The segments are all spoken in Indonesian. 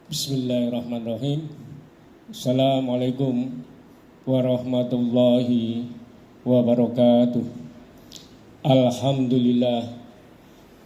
Bismillahirrahmanirrahim. Assalamualaikum warahmatullahi wabarakatuh. Alhamdulillah.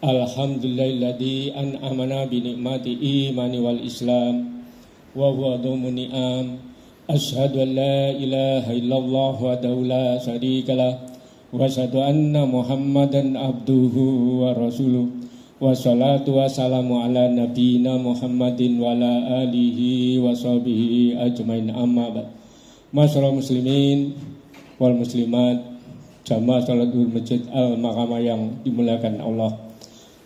Alhamdulillahilladzi an'amana bi ni'mati imani wal islam wa huwa dhamu ni'am. Asyhadu an la ilaha illallah wahdahu la syarikalah wa asyhadu anna Muhammadan abduhu wa rasuluh. Wassalatu wassalamu ala nabiyina Muhammadin wa ala alihi wa sahbihi ajmain, amma ba'd. Masyaallah muslimin wal muslimat, jamaah salat Masjid Al-Makamah yang dimuliakan Allah.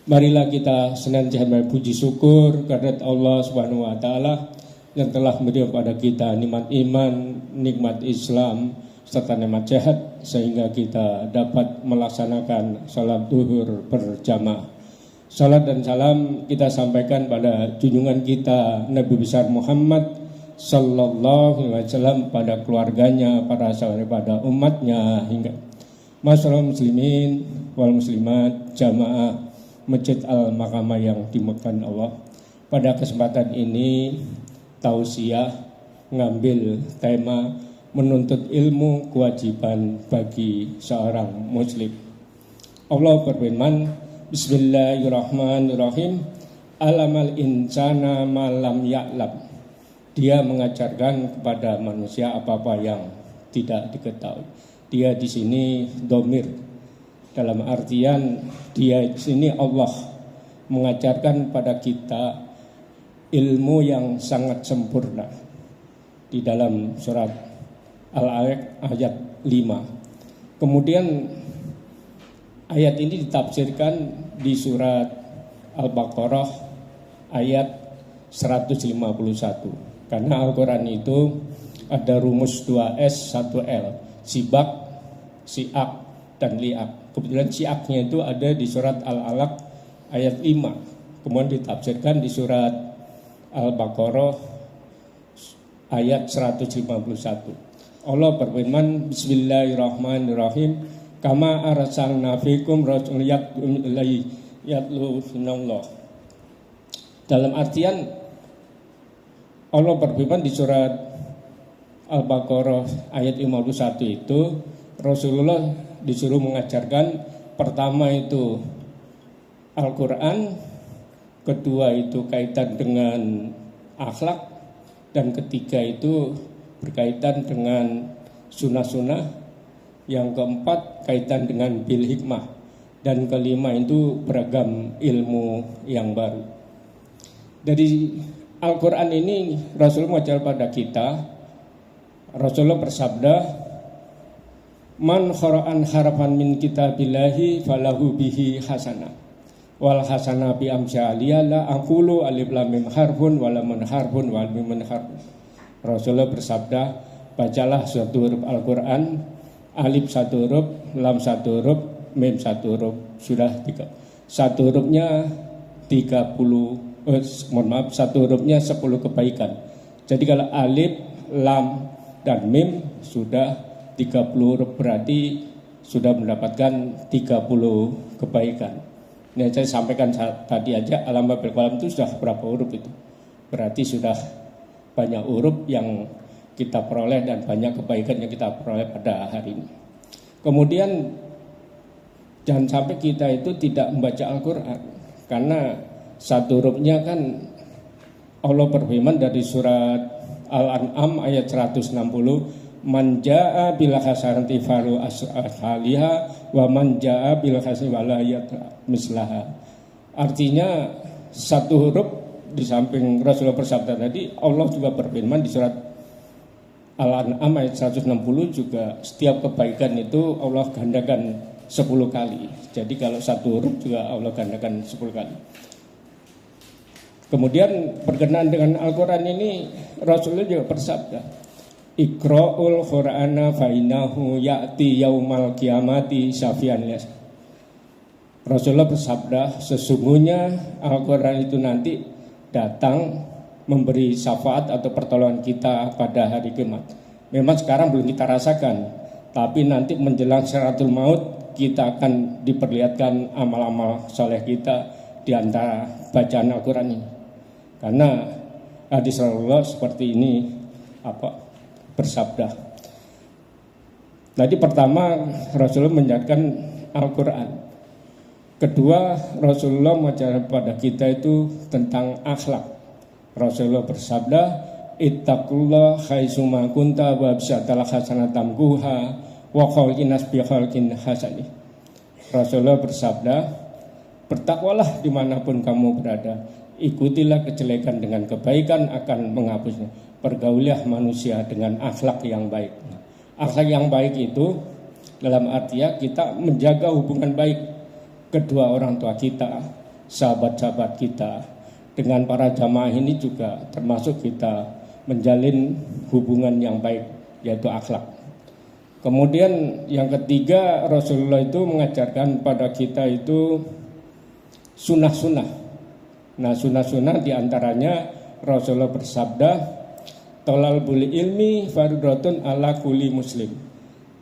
Marilah kita senantiasa berpuji syukur kehadirat Allah Subhanahu wa taala yang telah memberi kepada kita nikmat iman, nikmat Islam serta nikmat sehat sehingga kita dapat melaksanakan salat zuhur berjamaah. Salat dan salam kita sampaikan pada junjungan kita Nabi besar Muhammad sallallahu alaihi wasallam, pada keluarganya, para sahabat, pada umatnya, hingga masyaallah muslimin wal muslimat, jamaah Masjid Al-Makamah yang dimuliakan Allah. Pada kesempatan ini tausiah ngambil tema menuntut ilmu kewajiban bagi seorang muslim. Allah berfirman, Bismillahirrahmanirrahim. Alamal insana malam ya'lam. Dia mengajarkan kepada manusia apa-apa yang tidak diketahui. Dia di sini domir, dalam artian dia di sini Allah mengajarkan pada kita ilmu yang sangat sempurna. Di dalam surat Al-Alaq ayat 5. Kemudian ayat ini ditafsirkan di surat Al-Baqarah ayat 151. Karena Al-Quran itu ada rumus 2S 1L, sibak, siak, dan liak. Kebetulan siaknya itu ada di surat Al-Alaq ayat 5. Kemudian ditafsirkan di surat Al-Baqarah ayat 151. Allah berfirman, Bismillahirrahmanirrahim. Kama arsalna fikum rasulun yatlu sunallah. Dalam artian Allah berfirman di surat Al-Baqarah ayat 51 itu, Rasulullah disuruh mengajarkan pertama itu Al-Quran, kedua itu kaitan dengan akhlak, dan ketiga itu berkaitan dengan sunnah-sunnah, yang keempat kaitan dengan bil hikmah, dan kelima itu beragam ilmu yang baru. Dari Al-Quran ini Rasul mengajar pada kita. Rasulullah bersabda, man khara'an harafan min kitabillahi falahu bihi hasanah wal hasanah bi amsaliyah la aqulu alif lam mim harfun wa lam harfun wal mim harfun. Rasulullah bersabda, bacalah suatu huruf Al-Quran, alif satu huruf, lam satu huruf, mim satu huruf, sudah tiga. Satu hurufnya 30, satu hurufnya 10 kebaikan. Jadi kalau alif, lam, dan mim sudah 30 huruf, berarti sudah mendapatkan 30 kebaikan. Ini saya sampaikan tadi aja, alam bil qalam itu sudah berapa huruf itu? Berarti sudah banyak huruf yang kita peroleh dan banyak kebaikan yang kita peroleh pada hari ini. Kemudian jangan sampai kita itu tidak membaca Al-Quran, karena satu hurufnya kan Allah berfirman dari surat Al-An'am ayat 160, man jaa bil hasanati falahu asaliha wa man jaa bil hasanati wala mislaha. Artinya satu huruf, di samping Rasulullah bersabda tadi, Allah juga berfirman di surat Al-An'am ayat 160 juga, setiap kebaikan itu Allah gandakan 10 kali. Jadi kalau satu huruf juga Allah gandakan 10 kali. Kemudian berkenaan dengan Al-Quran ini Rasulullah juga bersabda, Iqra'ul Qur'ana fa'innahu ya'ti yaumal qiyamati syafi'an lis. Rasulullah bersabda, sesungguhnya Al-Quran itu nanti datang memberi syafaat atau pertolongan kita pada hari kiamat. Memang sekarang belum kita rasakan, tapi nanti menjelang syaratul maut kita akan diperlihatkan amal-amal soleh kita di antara bacaan Al-Quran ini. Karena hadis Rasulullah seperti ini bersabda. Jadi pertama Rasulullah mengajarkan Al-Quran. Kedua Rasulullah mengajarkan pada kita itu tentang akhlak. Rasulullah bersabda, ittaqullah haitsuma kunta wa bisatal hasanatam guha wa khalqinas bi khalqin hasani. Rasulullah bersabda, bertakwalah dimanapun kamu berada, ikutilah kejelekan dengan kebaikan akan menghapusnya. Pergaulilah manusia dengan akhlak yang baik. Akhlak yang baik itu dalam artian kita menjaga hubungan baik kedua orang tua kita, sahabat-sahabat kita, dengan para jamaah ini juga termasuk kita menjalin hubungan yang baik, yaitu akhlak. Kemudian yang ketiga, Rasulullah itu mengajarkan pada kita itu sunnah-sunnah. Nah, sunnah-sunnah diantaranya Rasulullah bersabda, tolabul ilmi fardhatun ala kulli muslim.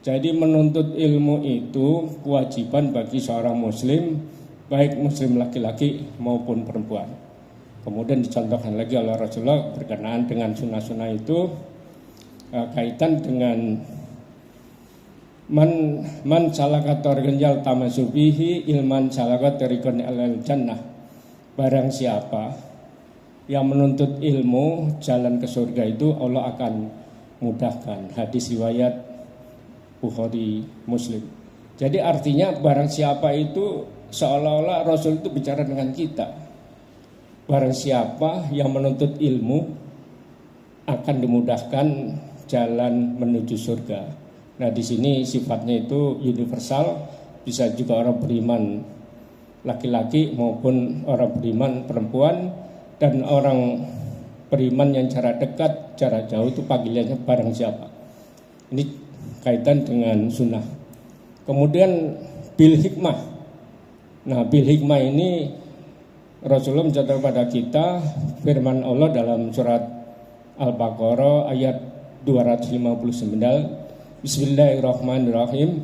Jadi menuntut ilmu itu kewajiban bagi seorang muslim, baik muslim laki-laki maupun perempuan. Kemudian dicontohkan lagi oleh Rasulullah berkenaan dengan sunnah-sunnah itu kaitan dengan man salaka tariqan yaltamasu bihi ilman salaka tariqan ilal jannah. Barang siapa yang menuntut ilmu jalan ke surga itu Allah akan mudahkan. Hadis riwayat Bukhari Muslim. Jadi artinya barang siapa itu seolah-olah Rasul itu bicara dengan kita. Barang siapa yang menuntut ilmu akan dimudahkan jalan menuju surga. Nah, di sini sifatnya itu universal, bisa juga orang beriman laki-laki maupun orang beriman perempuan, dan orang beriman yang jarak dekat, jarak jauh itu panggilannya barang siapa. Ini kaitan dengan sunnah. Kemudian bil hikmah. Nah, bil hikmah ini Rasulullah mencatat kepada kita firman Allah dalam surat Al-Baqarah ayat 259. Bismillahirrahmanirrahim.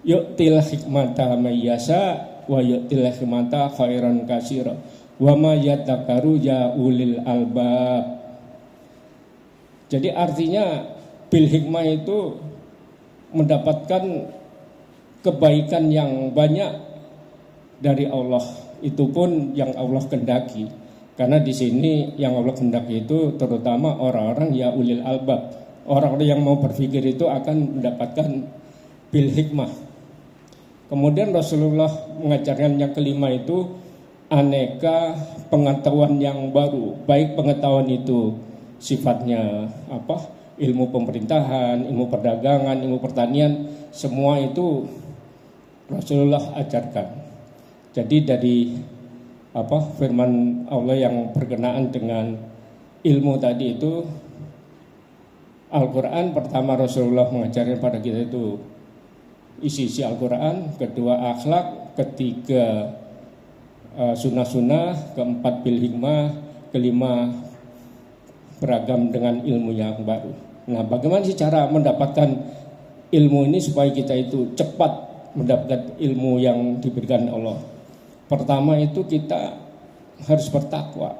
Yu'til hikmata may yasha wa yu'til hikmata khairan katsira. Wa ma yatakaru ya ulil albab. Jadi artinya bil hikmah itu mendapatkan kebaikan yang banyak dari Allah. Itu pun yang Allah kehendaki. Karena di sini yang Allah kehendaki itu terutama orang-orang ya ulil albab. Orang-orang yang mau berpikir itu akan mendapatkan bil hikmah. Kemudian Rasulullah mengajarkan yang kelima itu aneka pengetahuan yang baru, baik pengetahuan itu sifatnya ilmu pemerintahan, ilmu perdagangan, ilmu pertanian, semua itu Rasulullah ajarkan. Jadi dari firman Allah yang berkenaan dengan ilmu tadi itu, Al-Quran pertama Rasulullah mengajarkan pada kita itu isi-isi Al-Quran, kedua akhlak, ketiga sunnah-sunnah, keempat bil hikmah, kelima beragam dengan ilmu yang baru. Nah, bagaimana sih cara mendapatkan ilmu ini supaya kita itu cepat mendapatkan ilmu yang diberikan Allah? Pertama itu kita harus bertakwa.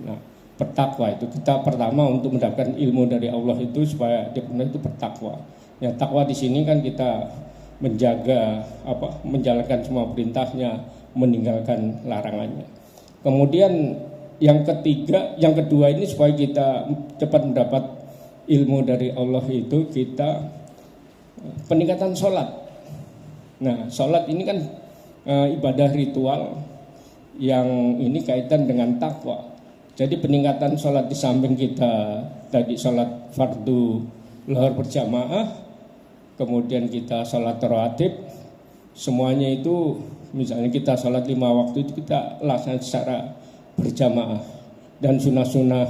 Nah, bertakwa itu kita pertama untuk mendapatkan ilmu dari Allah itu supaya dia benar itu bertakwa. Ya, takwa di sini kan kita menjaga menjalankan semua perintahnya, meninggalkan larangannya. Kemudian yang kedua ini supaya kita cepat mendapat ilmu dari Allah itu kita peningkatan sholat. Nah, sholat ini kan ibadah ritual yang ini kaitan dengan takwa. Jadi peningkatan sholat di samping kita tadi sholat fardu lohor berjamaah, kemudian kita sholat rawatib, semuanya itu misalnya kita sholat 5 waktu itu kita laksanakan secara berjamaah, dan sunnah-sunnah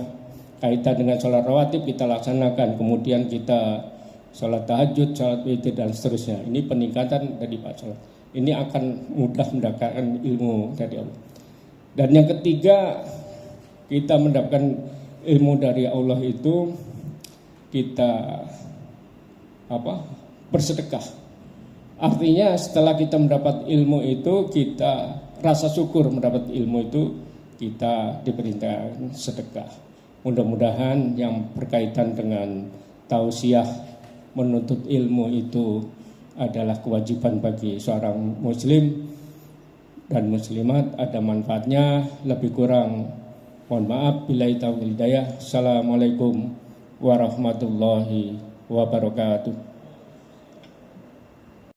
kaitan dengan sholat rawatib kita laksanakan, kemudian kita sholat tahajud, sholat witir dan seterusnya. Ini peningkatan dari Pak sholat. Ini akan mudah mendapatkan ilmu dari Allah. Dan yang ketiga, kita mendapatkan ilmu dari Allah itu kita bersedekah. Artinya setelah kita mendapat ilmu itu, kita rasa syukur mendapat ilmu itu, kita diperintahkan sedekah. Mudah-mudahan yang berkaitan dengan tausiah menuntut ilmu itu adalah kewajiban bagi seorang muslim dan muslimat, ada manfaatnya. Lebih kurang mohon maaf. Billahi taufiq wal hidayah. Assalamualaikum warahmatullahi wabarakatuh.